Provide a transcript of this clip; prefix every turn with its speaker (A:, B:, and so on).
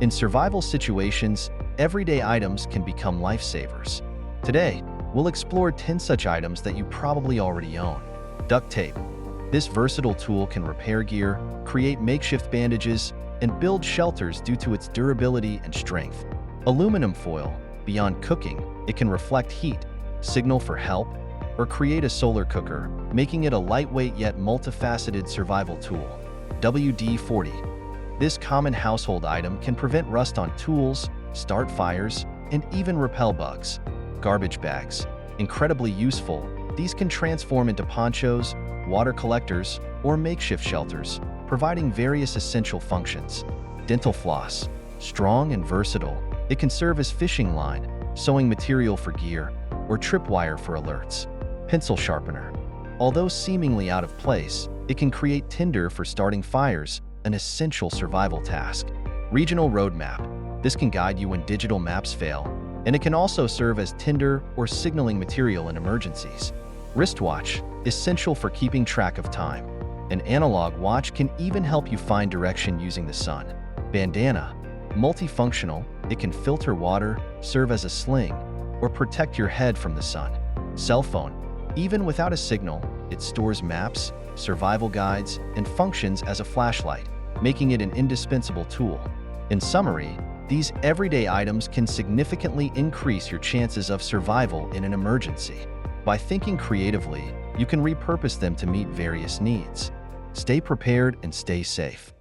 A: In survival situations, everyday items can become lifesavers. Today, we'll explore 10 such items that you probably already own. Duct tape. This versatile tool can repair gear, create makeshift bandages, and build shelters due to its durability and strength. Aluminum foil. Beyond cooking, it can reflect heat, signal for help, or create a solar cooker, making it a lightweight yet multifaceted survival tool. WD-40. This common household item can prevent rust on tools, start fires, and even repel bugs. Garbage bags. Incredibly useful, these can transform into ponchos, water collectors, or makeshift shelters, providing various essential functions. Dental floss. Strong and versatile, it can serve as fishing line, sewing material for gear, or tripwire for alerts. Pencil sharpener. Although seemingly out of place, it can create tinder for starting fires, an essential survival task. Regional road map. This can guide you when digital maps fail, and it can also serve as tinder or signaling material in emergencies. Wristwatch, essential for keeping track of time. An analog watch can even help you find direction using the sun. Bandana, multifunctional, it can filter water, serve as a sling, or protect your head from the sun. Cell phone, even without a signal, it stores maps, survival guides, and functions as a flashlight, making it an indispensable tool. In summary, these everyday items can significantly increase your chances of survival in an emergency. By thinking creatively, you can repurpose them to meet various needs. Stay prepared and stay safe.